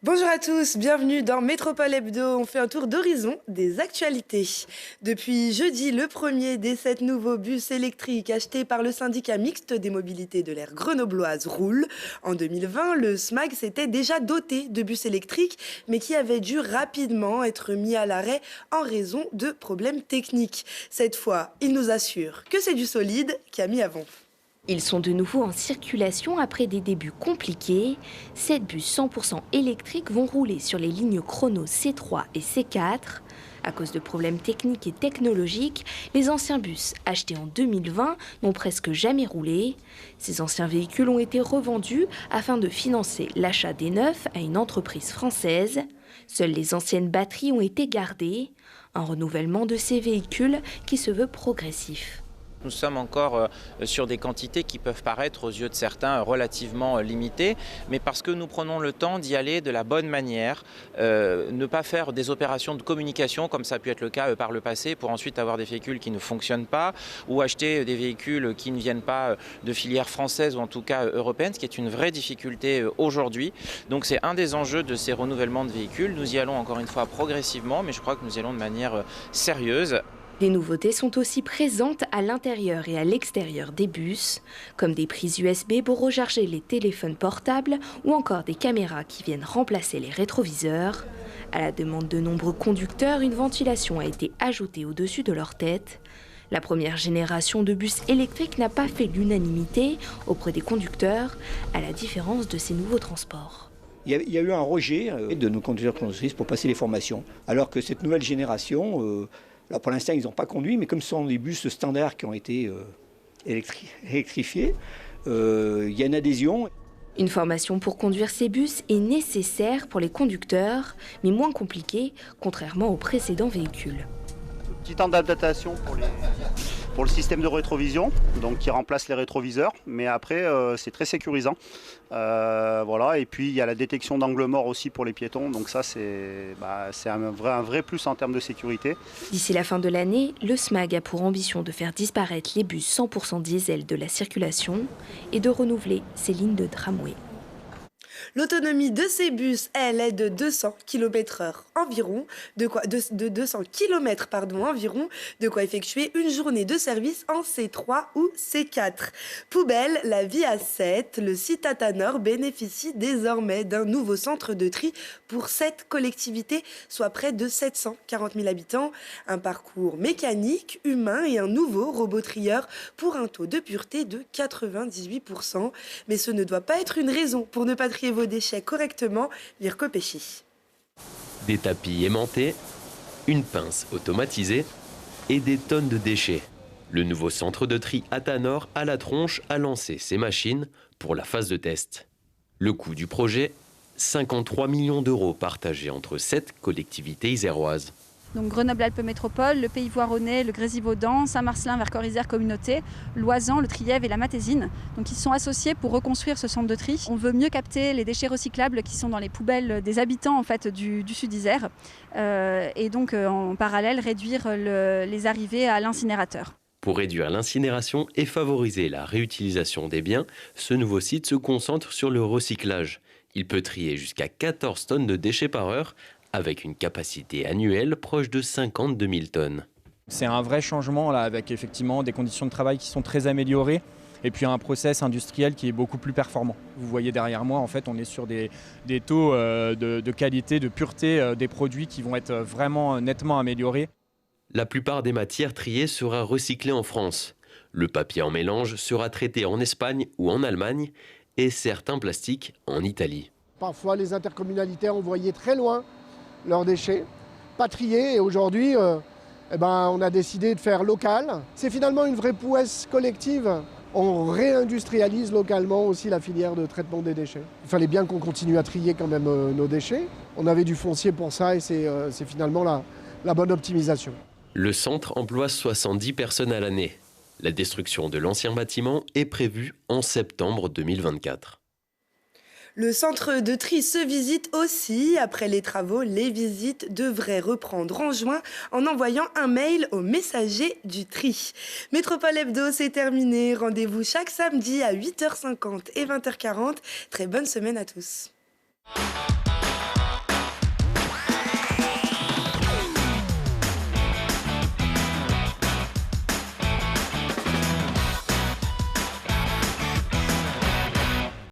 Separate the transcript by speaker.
Speaker 1: Bonjour à tous, bienvenue dans Métropole Hebdo. On fait un tour d'horizon des actualités. Depuis jeudi, le premier des 7 nouveaux bus électriques achetés par le syndicat mixte des mobilités de l'aire grenobloise roule. En 2020, le SMAG s'était déjà doté de bus électriques, mais qui avaient dû rapidement être mis à l'arrêt en raison de problèmes techniques. Cette fois, il nous assure que c'est du solide qui a mis avant.
Speaker 2: Ils sont de nouveau en circulation après des débuts compliqués. 7 bus 100% électriques vont rouler sur les lignes chrono C3 et C4. À cause de problèmes techniques et technologiques, les anciens bus achetés en 2020 n'ont presque jamais roulé. Ces anciens véhicules ont été revendus afin de financer l'achat des neufs à une entreprise française. Seules les anciennes batteries ont été gardées. Un renouvellement de ces véhicules qui se veut progressif.
Speaker 3: Nous sommes encore sur des quantités qui peuvent paraître aux yeux de certains relativement limitées, mais parce que nous prenons le temps d'y aller de la bonne manière, ne pas faire des opérations de communication comme ça a pu être le cas par le passé pour ensuite avoir des véhicules qui ne fonctionnent pas ou acheter des véhicules qui ne viennent pas de filière française ou en tout cas européenne, ce qui est une vraie difficulté aujourd'hui. Donc c'est un des enjeux de ces renouvellements de véhicules. Nous y allons encore une fois progressivement, mais je crois que nous y allons de manière sérieuse.
Speaker 2: Les nouveautés sont aussi présentes à l'intérieur et à l'extérieur des bus, comme des prises USB pour recharger les téléphones portables ou encore des caméras qui viennent remplacer les rétroviseurs. À la demande de nombreux conducteurs, une ventilation a été ajoutée au-dessus de leur tête. La première génération de bus électriques n'a pas fait l'unanimité auprès des conducteurs, à la différence de ces nouveaux transports.
Speaker 4: Il y a eu un rejet de nos conducteurs-conductrices pour passer les formations, alors que cette nouvelle génération... Là, pour l'instant, ils n'ont pas conduit, mais comme ce sont des bus standards qui ont été électrifiés, il y a une adhésion.
Speaker 2: Une formation pour conduire ces bus est nécessaire pour les conducteurs, mais moins compliquée, contrairement aux précédents véhicules.
Speaker 5: Petit temps d'adaptation pour le système de rétrovision, donc qui remplace les rétroviseurs, mais après c'est très sécurisant. Voilà. Et puis il y a la détection d'angle mort aussi pour les piétons, donc ça c'est un vrai plus en termes de sécurité.
Speaker 2: D'ici la fin de l'année, le SMAG a pour ambition de faire disparaître les bus 100% diesel de la circulation et de renouveler ses lignes de tramway.
Speaker 1: L'autonomie de ces bus, elle, est de 200 km/h environ, de quoi effectuer une journée de service en C3 ou C4. Poubelle, la vie à 7, le site Atanor bénéficie désormais d'un nouveau centre de tri pour 7 collectivités, soit près de 740 000 habitants. Un parcours mécanique, humain et un nouveau robot trieur pour un taux de pureté de 98%. Mais ce ne doit pas être une raison pour ne pas trier vos déchets correctement, Virko Péchy.
Speaker 6: Des tapis aimantés, une pince automatisée et des tonnes de déchets. Le nouveau centre de tri Atanor à la Tronche a lancé ses machines pour la phase de test. Le coût du projet, 53 millions d'euros partagés entre 7 collectivités iséroises.
Speaker 7: Donc Grenoble-Alpes Métropole, le Pays Voironnais, le Grésivaudan, Saint-Marcellin, Vercors-Isère Communauté, Loisan, le Trièves et la Matésine. Donc ils sont associés pour reconstruire ce centre de tri. On veut mieux capter les déchets recyclables qui sont dans les poubelles des habitants en fait, du Sud-Isère et donc en parallèle réduire les arrivées à l'incinérateur.
Speaker 6: Pour réduire l'incinération et favoriser la réutilisation des biens, ce nouveau site se concentre sur le recyclage. Il peut trier jusqu'à 14 tonnes de déchets par heure, avec une capacité annuelle proche de 52 000 tonnes.
Speaker 8: C'est un vrai changement là, avec effectivement des conditions de travail qui sont très améliorées et puis un process industriel qui est beaucoup plus performant. Vous voyez derrière moi, en fait, on est sur des taux de qualité, de pureté des produits qui vont être vraiment nettement améliorés.
Speaker 6: La plupart des matières triées sera recyclée en France. Le papier en mélange sera traité en Espagne ou en Allemagne et certains plastiques en Italie.
Speaker 9: Parfois, les intercommunalités envoyaient très loin leurs déchets, pas triés, et aujourd'hui, on a décidé de faire local. C'est finalement une vraie prouesse collective. On réindustrialise localement aussi la filière de traitement des déchets. Il fallait bien qu'on continue à trier quand même nos déchets. On avait du foncier pour ça et c'est finalement la bonne optimisation.
Speaker 6: Le centre emploie 70 personnes à l'année. La destruction de l'ancien bâtiment est prévue en septembre 2024.
Speaker 1: Le centre de tri se visite aussi. Après les travaux, les visites devraient reprendre en juin en envoyant un mail au messager du tri. Métropole Hebdo, c'est terminé. Rendez-vous chaque samedi à 8h50 et 20h40. Très bonne semaine à tous.